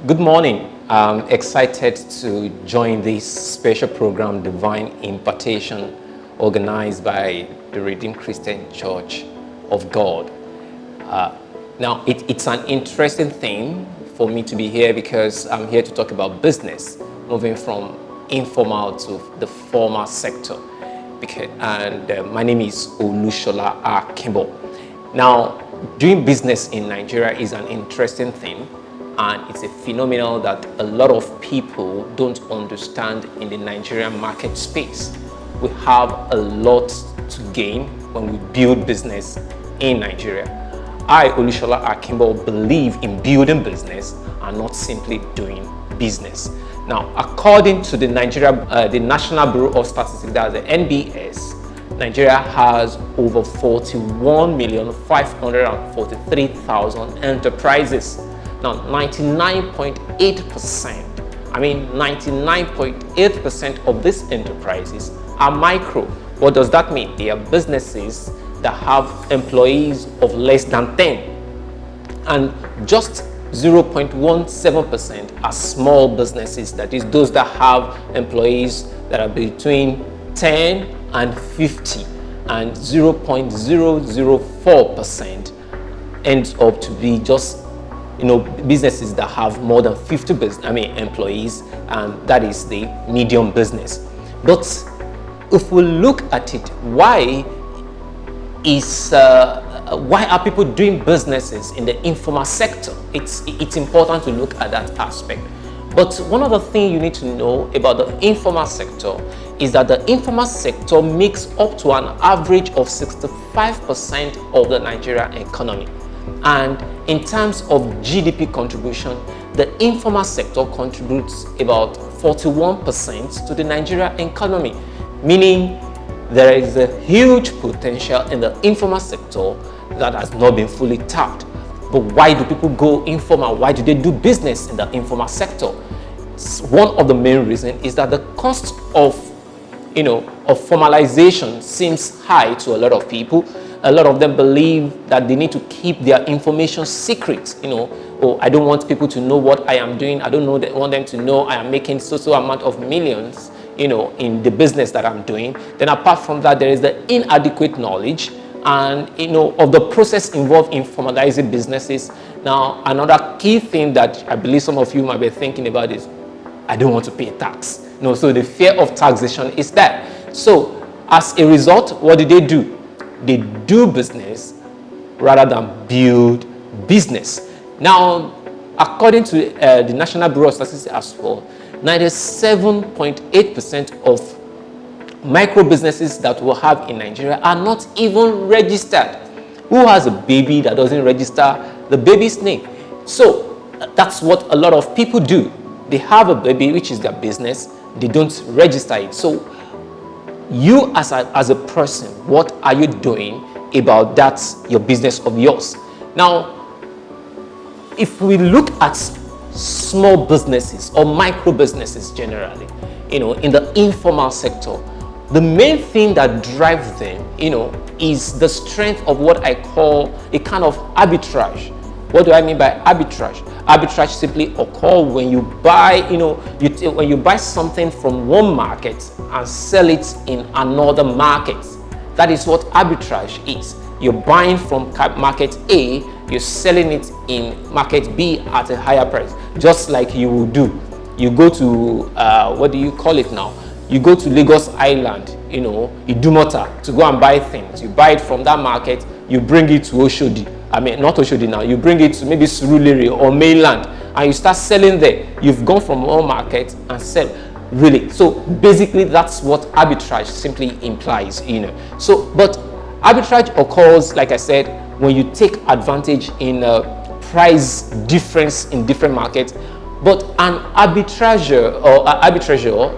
Good morning. I'm excited to join this special program, Divine Impartation, organized by the Redeemed Christian Church of God. Now, it's an interesting thing for me to be here because I'm here to talk about business, moving from informal to the formal sector. My name is Olusola Akinbo. Now, doing business in Nigeria is an interesting thing, and it's a phenomenon that a lot of people don't understand in the Nigerian market space. We have a lot to gain when we build business in Nigeria. I, Olusola Akinbo, believe in building business and not simply doing business. Now, according to the National Bureau of Statistics, that's the NBS, Nigeria has over 41,543,000 enterprises. Now, 99.8% of these enterprises are micro. What does that mean? They are businesses that have employees of less than 10. And just 0.17% are small businesses, that is, those that have employees that are between 10 and 50. And 0.004% ends up to be just businesses that have more than 50 employees, and that is the medium business. But if we look at it, why are people doing businesses in the informal sector? It's important to look at that aspect. But one of the things you need to know about the informal sector is that the informal sector makes up to an average of 65% of the Nigerian economy. And in terms of GDP contribution, the informal sector contributes about 41% to the Nigerian economy, meaning there is a huge potential in the informal sector that has not been fully tapped. But why do people go informal? Why do they do business in the informal sector? One of the main reasons is that the cost of formalization seems high to a lot of people. A lot of them believe that they need to keep their information secret. I don't want people to know what I am doing. I don't want them to know I am making so amount of millions, in the business that I'm doing. Then apart from that, there is the inadequate knowledge and, of the process involved in formalizing businesses. Now, another key thing that I believe some of you might be thinking about is, I don't want to pay tax. So the fear of taxation is there. So as a result, what do? They do business rather than build business. Now, according to the National Bureau of Statistics as well, 97.8% of micro businesses that we have in Nigeria are not even registered. Who has a baby that doesn't register the baby's name? So that's what a lot of people do. They have a baby, which is their business. They don't register it. So you as a person, what are you doing about that, your business of yours? Now, if we look at small businesses or micro businesses generally, in the informal sector, the main thing that drives them, is the strength of what I call a kind of arbitrage. What do I mean by arbitrage? Arbitrage simply occurs when you buy, when you buy something from one market and sell it in another market. That is what arbitrage is. You're buying from market A, you're selling it in market B at a higher price, just like you will do. You go to, what do you call it now? You go to Lagos Island, Idumota, to go and buy things. You buy it from that market, you bring it to Oshodi. Not Oshodi now, you bring it to maybe Surulere or mainland, and you start selling there. You've gone from one market and sell. Really. So basically, that's what arbitrage simply implies, So, but arbitrage occurs, like I said, when you take advantage in a price difference in different markets. But an arbitrager,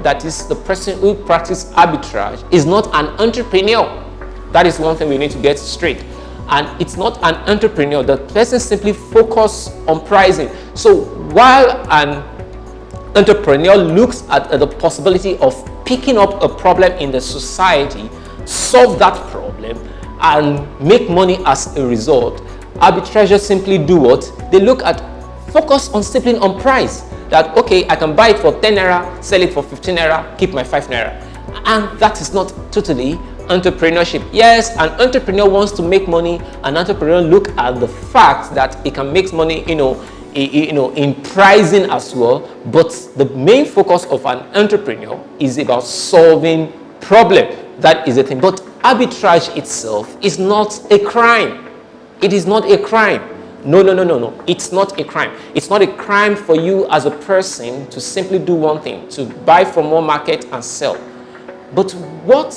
that is the person who practices arbitrage, is not an entrepreneur. That is one thing we need to get straight. And it's not an entrepreneur. The person simply focuses on pricing. So while an entrepreneur looks at the possibility of picking up a problem in the society, solve that problem, and make money as a result, arbitrageurs simply do what? They look at focus on stippling on price. That, okay, I can buy it for 10 naira, sell it for 15 naira, keep my 5 naira. And that is not totally entrepreneurship. Yes, an entrepreneur wants to make money. An entrepreneur look at the fact that he can make money, in pricing as well. But the main focus of an entrepreneur is about solving problem. That is the thing. But arbitrage itself is not a crime. It is not a crime. No. It's not a crime. It's not a crime for you as a person to simply do one thing, to buy from one market and sell. But what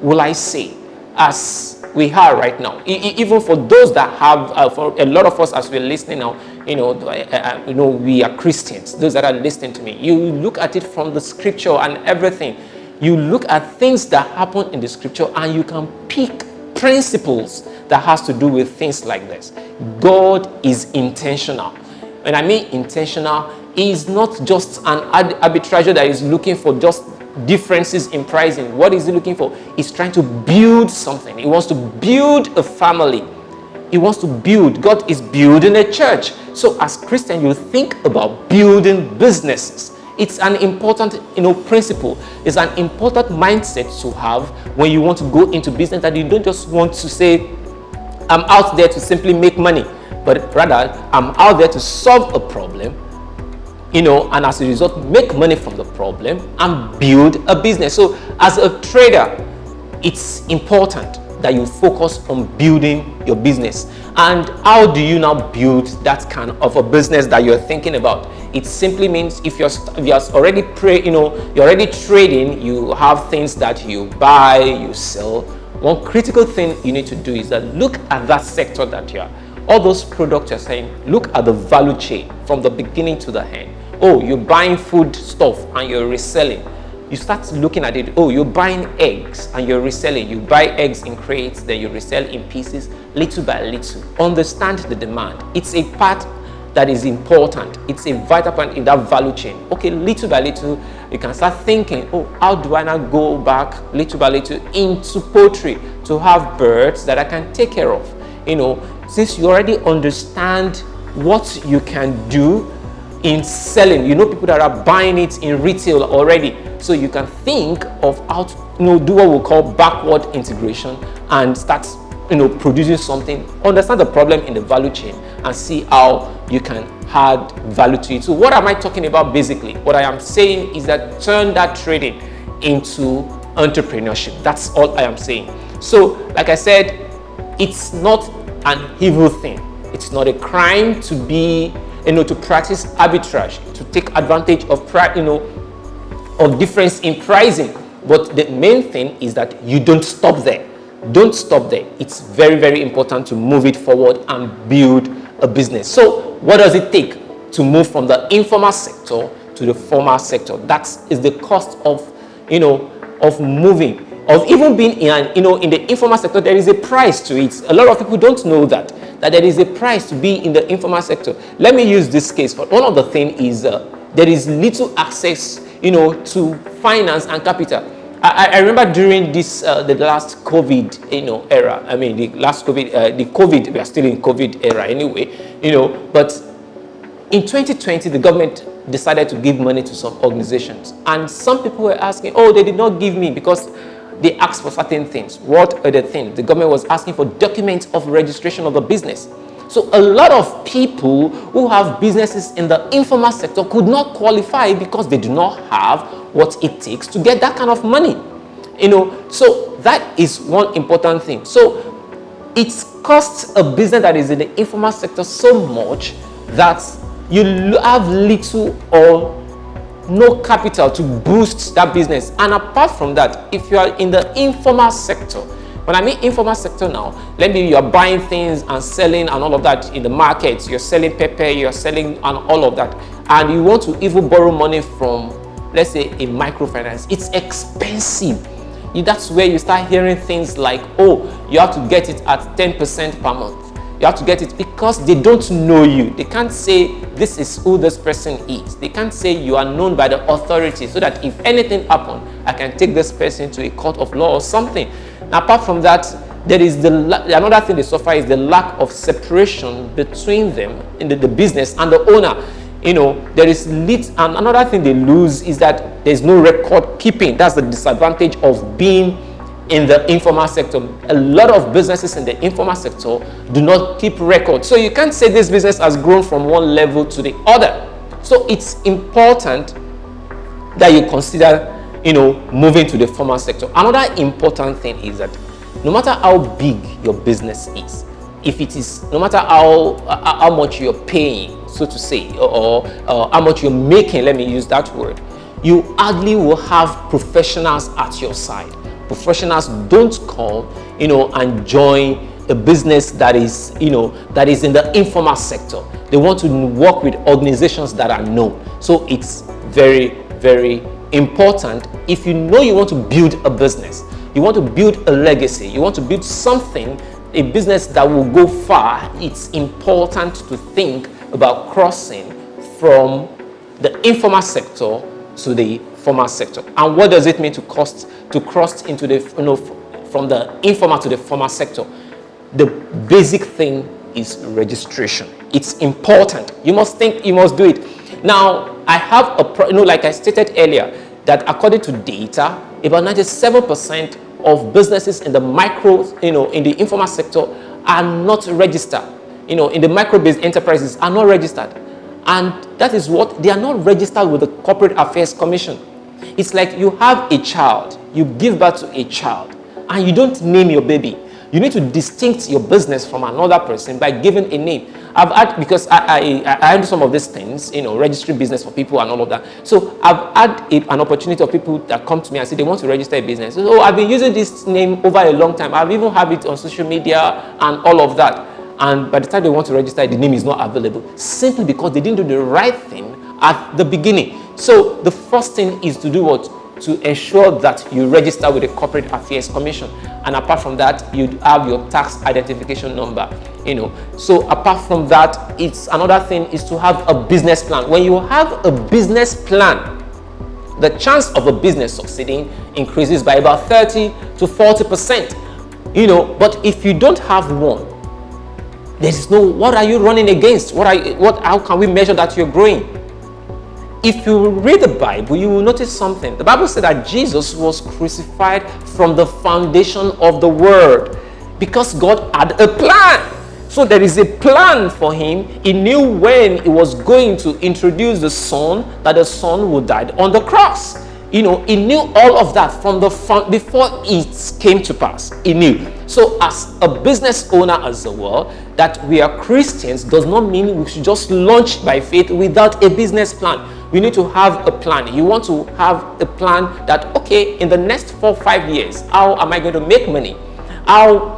will I say as we are right now? Even for those that have, for a lot of us as we're listening now, we are Christians. Those that are listening to me, you look at it from the scripture and everything. You look at things that happen in the scripture and you can pick principles that has to do with things like this. God is intentional. When I mean intentional, he is not just an arbitrager that is looking for just differences in pricing. What is he looking for? He's trying to build something. He wants to build a family. He wants to build. God is building a church. So as Christian, you think about building businesses. It's an important, principle. It's an important mindset to have when you want to go into business, that you don't just want to say, I'm out there to simply make money, but rather I'm out there to solve a problem, and as a result, make money from the problem and build a business. So as a trader, it's important that you focus on building your business. And how do you now build that kind of a business that you're thinking about? It simply means if you're already you're already trading, you have things that you buy, you sell. One critical thing you need to do is that look at that sector that you are. All those products you're saying, look at the value chain from the beginning to the end. Oh, you're buying food stuff and you're reselling. You start looking at it. Oh, you're buying eggs and you're reselling. You buy eggs in crates, then you resell in pieces, little by little. Understand the demand. It's a part that is important. It's a vital point in that value chain. Okay, little by little, you can start thinking, oh, how do I now go back little by little into poultry to have birds that I can take care of? Since you already understand what you can do in selling, people that are buying it in retail already, so you can think of how to do what we call backward integration and start producing something. Understand the problem in the value chain and see how you can add value to it. So what am I talking about? Basically, what I am saying is that turn that trading into entrepreneurship. That's all I am saying. So like I said, it's not an evil thing. It's not a crime to be to practice arbitrage, to take advantage of of difference in pricing. But the main thing is that you don't stop there. Don't stop there. It's very, very important to move it forward and build a business. So what does it take to move from the informal sector to the formal sector? That is the cost of of moving, of even being in the informal sector. There is a price to it. A lot of people don't know that there is a price to be in the informal sector. Let me use this case. For one of the things is there is little access to finance and capital. I remember during this the last COVID era. I mean the last COVID, the COVID, we are still in COVID era anyway. But in 2020 the government decided to give money to some organizations, and some people were asking, oh, they did not give me because they asked for certain things. What are the things? The government was asking for documents of registration of the business. So a lot of people who have businesses in the informal sector could not qualify because they do not have what it takes to get that kind of money. So that is one important thing. So it costs a business that is in the informal sector so much that you have little or no capital to boost that business. And apart from that, if you are in the informal sector, when I mean informal sector now, maybe you're buying things and selling and all of that in the market, you're selling pepper, you're selling and all of that, and you want to even borrow money from, let's say, a microfinance, it's expensive. That's where you start hearing things like, oh, you have to get it at 10% per month. You have to get it because they don't know you. They can't say this is who this person is. They can't say you are known by the authority, so that if anything happens, I can take this person to a court of law or something. Now, apart from that, there is another thing they suffer is the lack of separation between them in the business and the owner. There is and another thing they lose is that there's no record keeping. That's the disadvantage of being in the informal sector. A lot of businesses in the informal sector do not keep records. So you can't say this business has grown from one level to the other. So it's important that you consider, moving to the formal sector. Another important thing is that no matter how big your business is, no matter how much you're paying, so to say, or how much you're making, let me use that word, you hardly will have professionals at your side. Professionals don't come, and join a business that is in the informal sector. They want to work with organizations that are known. So it's very, very important. If you want to build a business, you want to build a legacy, you want to build something, a business that will go far, it's important to think about crossing from the informal sector to the formal sector. And what does it mean to cross into the from the informal to the formal sector? The basic thing is registration. It's important. You must do it. Now, I have like I stated earlier, that according to data, about 97% of businesses in the in the informal sector are not registered. In the micro-based enterprises are not registered. And that is what they are not registered with the Corporate Affairs Commission. It's like you have a child, you give birth to a child, and you don't name your baby. You need to distinct your business from another person by giving a name. I've had, because I do some of these things, registering business for people and all of that. So I've had an opportunity of people that come to me and say they want to register a business. So I've been using this name over a long time. I've even had it on social media and all of that. And by the time they want to register, the name is not available, simply because they didn't do the right thing at the beginning. So the first thing is to do what? To ensure that you register with the Corporate Affairs Commission. And apart from that, you have your tax identification number. So apart from that, it's another thing is to have a business plan. When you have a business plan, the chance of a business succeeding increases by about 30 to 40%. But if you don't have one, there is no, what are you running against? How can we measure that you're growing? If you read the Bible, you will notice something. The Bible said that Jesus was crucified from the foundation of the world because God had a plan. So there is a plan for him. He knew when he was going to introduce the Son, that the Son would die on the cross. He knew all of that from before it came to pass. He knew. So as a business owner as well, that we are Christians does not mean we should just launch by faith without a business plan. We need to have a plan. You want to have a plan that, okay, in the next 4 or 5 years, how am I going to make money? How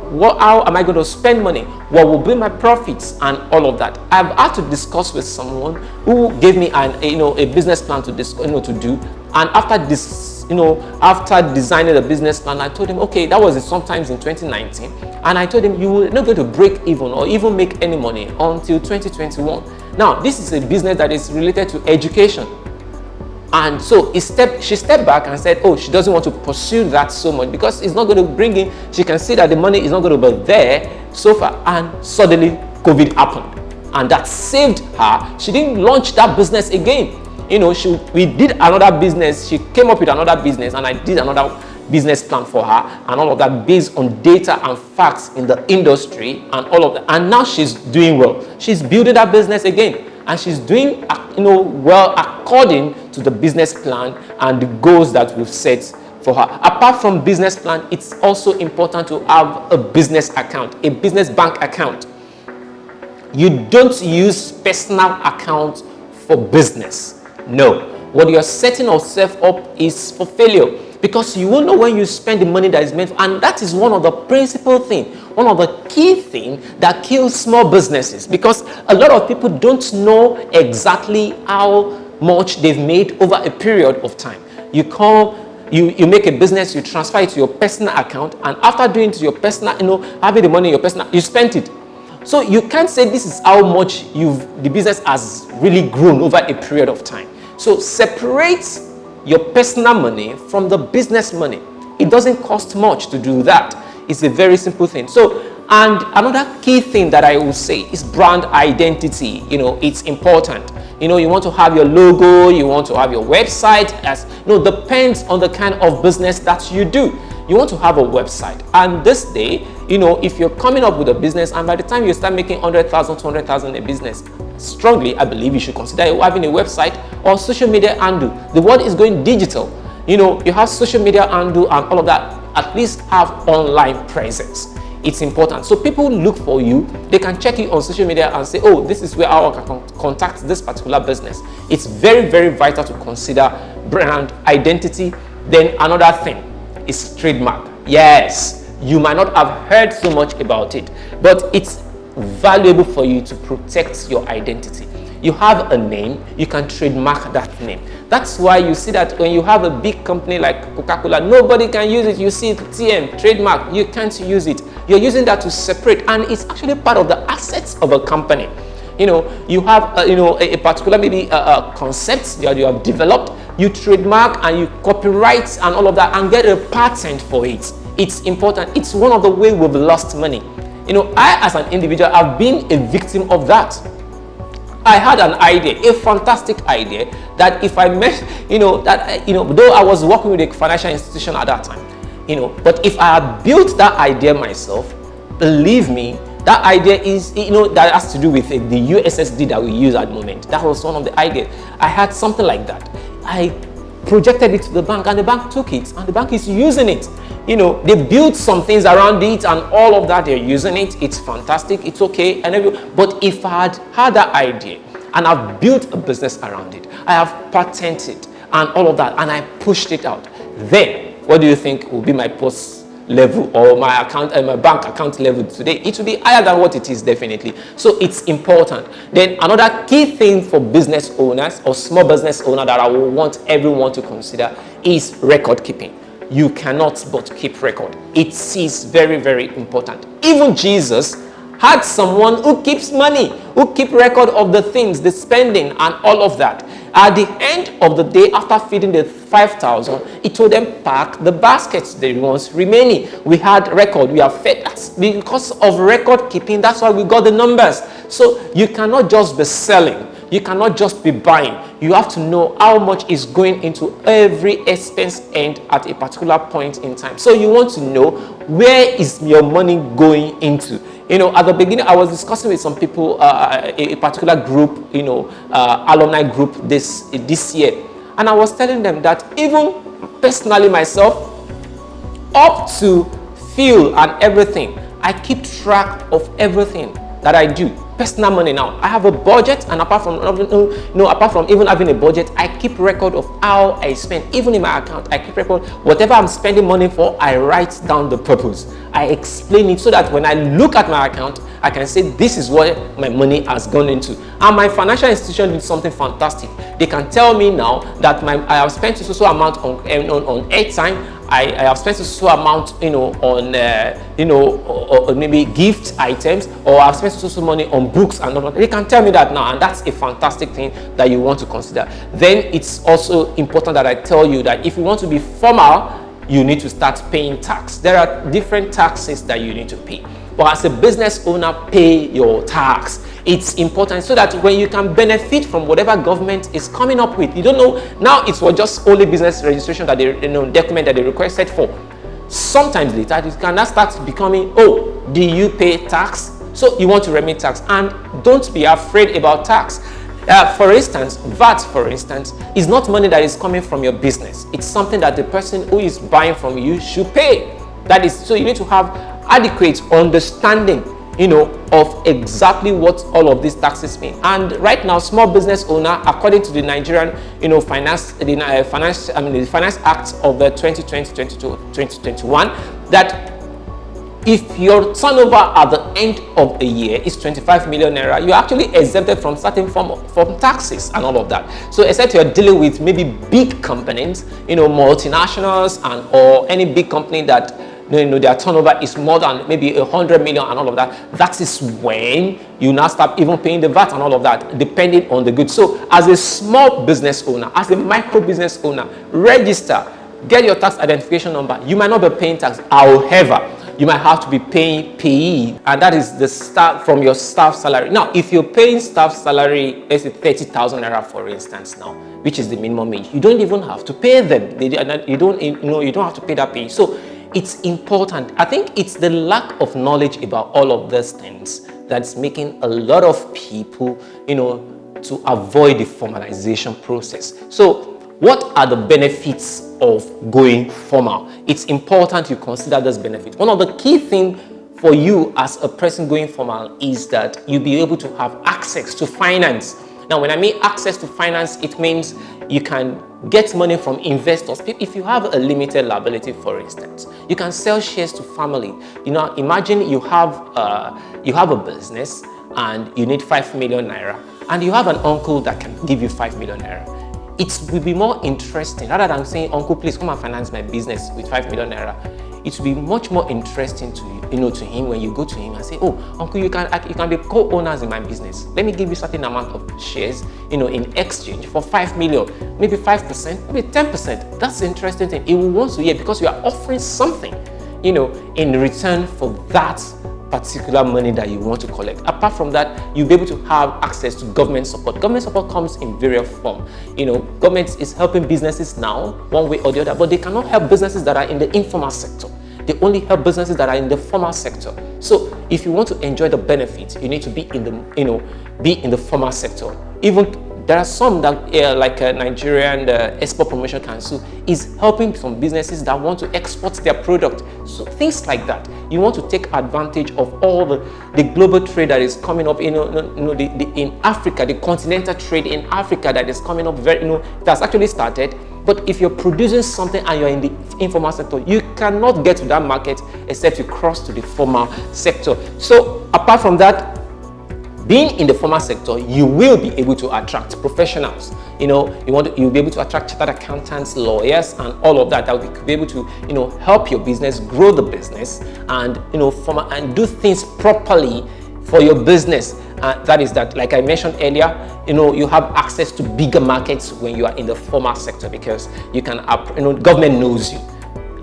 am I going to spend money? What will be my profits and all of that? I've had to discuss with someone who gave me a business plan to do. And after this, after designing the business plan, I told him, okay, that was sometimes in 2019. And I told him, you will not going to break even or even make any money until 2021. Now, this is a business that is related to education. And so she stepped back and said, oh, she doesn't want to pursue that so much because it's not going to bring in, she can see that the money is not going to be there so far. And suddenly COVID happened. And that saved her. She didn't launch that business again. We did another business. She came up with another business and I did another business plan for her and all of that based on data and facts in the industry and all of that. And now she's doing well. She's building that business again. And she's doing, well according to the business plan and the goals that we've set for her. Apart from business plan, it's also important to have a business account, a business bank account. You don't use personal account for business. No. What you're setting yourself up is for failure because you won't know when you spend the money that is meant for, and that is one of the principal things, one of the key things that kills small businesses because a lot of people don't know exactly how much they've made over a period of time. You make a business, you transfer it to your personal account, and after doing it to your personal, having the money in your personal, you spent it. So you can't say this is how much the business has really grown over a period of time. So separate your personal money from the business money. It doesn't cost much to do that. It's a very simple thing. So, and another key thing that I will say is brand identity. It's important. You want to have your logo, you want to have your website. As depends on the kind of business that you do. You want to have a website, and this day, if you're coming up with a business, and by the time you start making 100,000, 200,000 a business, strongly, I believe you should consider having a website or social media handle. The world is going digital. You have social media handle and all of that. At least have online presence. It's important. So people look for you. They can check you on social media and say, oh, this is where I can contact this particular business. It's very, very vital to consider brand identity. Then another thing is trademark. Yes, you might not have heard so much about it, but it's valuable for you to protect your identity. You have a name, you can trademark that name. That's why you see that when you have a big company like Coca-Cola, nobody can use it. You see it, TM, trademark, you can't use it. You're using that to separate, and it's actually part of the assets of a company. You have a particular maybe a concept that you have developed, you trademark and you copyright and all of that and get a patent for it. It's important. It's one of the ways we've lost money. I as an individual have been a victim of that. I had an idea, a fantastic idea, that if I met, though I was working with a financial institution at that time, but if I had built that idea myself, believe me, that idea is, that has to do with the USSD that we use at the moment. That was one of the ideas. I had something like that. I projected it to the bank, and the bank took it, and the bank is using it. They built some things around it and all of that. They're using it. It's fantastic. It's okay. But if I had that idea and I've built a business around it, I have patented and all of that, and I pushed it out, then what do you think will be my post level or my account and my bank account level today? It will be higher than what it is, definitely. So it's important. Then another key thing for business owners or small business owner that I will want everyone to consider is record keeping. You cannot but keep record. It is very, very important. Even Jesus had someone who keeps money, who keep record of the things, the spending and all of that. At the end of the day, after feeding the 5,000, he told them, pack the baskets, the ones remaining. We had record, we have fed. That's because of record keeping. That's why we got the numbers. So you cannot just be selling. You cannot just be buying. You have to know how much is going into every expense end at a particular point in time. So you want to know where is your money going into. At the beginning, I was discussing with some people, a particular group, alumni group this year. And I was telling them that even personally myself, up to fuel and everything, I keep track of everything that I do. Personal money now. I have a budget, and apart from even having a budget, I keep record of how I spend. Even in my account, I keep record. Whatever I'm spending money for, I write down the purpose. I explain it so that when I look at my account, I can say this is what my money has gone into. And my financial institution did something fantastic. They can tell me now that I have spent so amount on airtime. I have spent so amount, on maybe gift items, or I've spent so money on books and all that. They can tell me that now, and that's a fantastic thing that you want to consider. Then it's also important that I tell you that if you want to be formal, you need to start paying tax. There are different taxes that you need to pay. But as a business owner, pay your tax. It's important so that when you can benefit from whatever government is coming up with, you don't know, now it's for just only business registration that they, document that they requested for. Sometimes later, it can now start becoming, oh, do you pay tax? So you want to remit tax, and don't be afraid about tax. For instance, VAT, for instance, is not money that is coming from your business. It's something that the person who is buying from you should pay. That is, so you need to have adequate understanding, of exactly what all of these taxes mean. And right now, small business owner, according to the Nigerian, Finance Act of the 2020-2021, that if your turnover at the end of the year is 25 million naira, you're actually exempted from certain from taxes and all of that. So except you're dealing with maybe big companies, multinationals or any big company that their turnover is more than maybe 100 million and all of that, that is when you now start even paying the VAT and all of that, depending on the goods. So as a small business owner, as a micro business owner, register, get your tax identification number. You might not be paying tax. However, you might have to be paying payee, and that is the start from your staff salary. Now, if you're paying staff salary, let's say 30,000 naira, for instance, now, which is the minimum wage, you don't even have to pay them. You don't have to pay that pay. So it's important. I think it's the lack of knowledge about all of these things that's making a lot of people, to avoid the formalization process. So what are the benefits of going formal? It's important you consider those benefits. One of the key things for you as a person going formal is that you'll be able to have access to finance. Now, when I mean access to finance, it means you can get money from investors. If you have a limited liability, for instance, you can sell shares to family. Imagine you have a business and you need 5 million naira, and you have an uncle that can give you 5 million naira. It will be more interesting rather than saying, "Uncle, please come and finance my business with 5 million naira." It will be much more interesting to to him when you go to him and say, "Oh, uncle, you can be co-owners in my business. Let me give you a certain amount of shares, in exchange for 5 million, maybe 5%, maybe 10%. That's the interesting thing. He will want to hear because you are offering something, in return for that particular money that you want to collect. Apart from that, you'll be able to have access to government support. Government support comes in various forms. Government is helping businesses now, one way or the other, but they cannot help businesses that are in the informal sector. They only help businesses that are in the formal sector. So if you want to enjoy the benefits, you need to be in the formal sector. Even there are some that, like a Nigerian Export Promotion Council, is helping some businesses that want to export their product. So things like that. You want to take advantage of all the global trade that is coming up. In Africa, the continental trade in Africa that is coming up. That's actually started. But if you're producing something and you're in the informal sector, you cannot get to that market except you cross to the formal sector. So apart from that, being in the formal sector, you will be able to attract professionals. You'll be able to attract chartered accountants, lawyers, and all of that. That will be able to, help your business, grow the business, and and do things properly for your business. That is that, like I mentioned earlier, you have access to bigger markets when you are in the formal sector because you can, government knows you,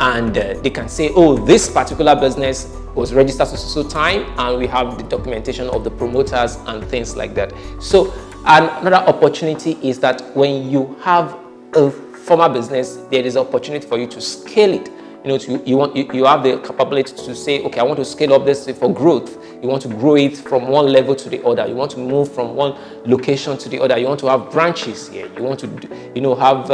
and they can say, "Oh, this particular business was registered so time, and we have the documentation of the promoters and things like that." So another opportunity is that when you have a formal business, there is an opportunity for you to scale it. You have the capability to say, "Okay, I want to scale up this for growth." You want to grow it from one level to the other. You want to move from one location to the other. You want to have branches here. You want to, have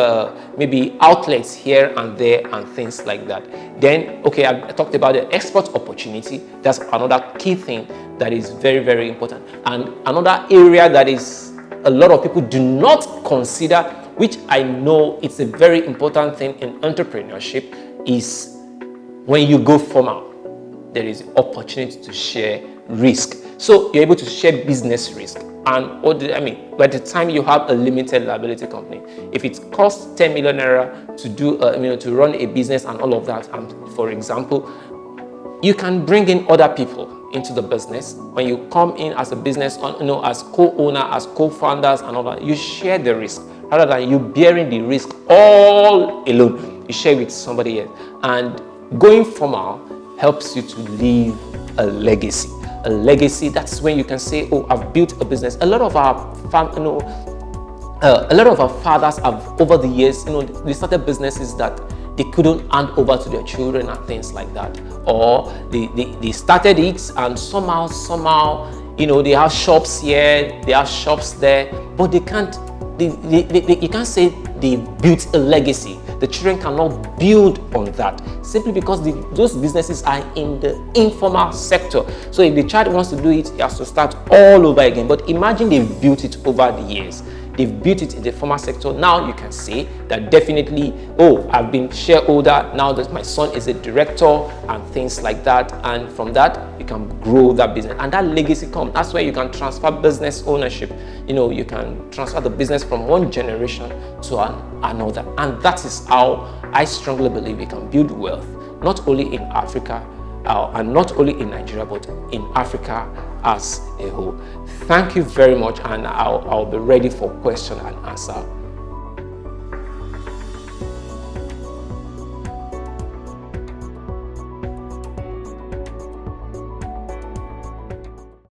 maybe outlets here and there and things like that. Then, okay, I talked about the export opportunity. That's another key thing that is very, very important. And another area that is a lot of people do not consider, which I know it's a very important thing in entrepreneurship, is when you go formal, there is opportunity to share risk. So you're able to share business risk. And by the time you have a limited liability company, if it costs 10 million naira to do, to run a business and all of that, and for example, you can bring in other people into the business. When you come in as a business, as co-owner, as co-founders and all that, you share the risk rather than you bearing the risk all alone. You share with somebody else. And going formal helps you to leave a legacy. A legacy, that's when you can say, "Oh, I've built a business." A lot of our fathers have, over the years, they started businesses that they couldn't hand over to their children and things like that, or they started it and somehow, they have shops here, they have shops there, but they can't. You can't say they built a legacy. The children cannot build on that simply because those businesses are in the informal sector. So if the child wants to do it, he has to start all over again. But imagine they've built it over the years. They've built it in the formal sector. Now you can say that definitely, "Oh, I've been shareholder. Now that my son is a director," and things like that. And from that, you can grow that business. And that legacy comes. That's where you can transfer business ownership. You can transfer the business from one generation to another. And that is how I strongly believe we can build wealth, not only in Africa, and not only in Nigeria, but in Africa as a whole. Thank you very much, and I'll be ready for question and answer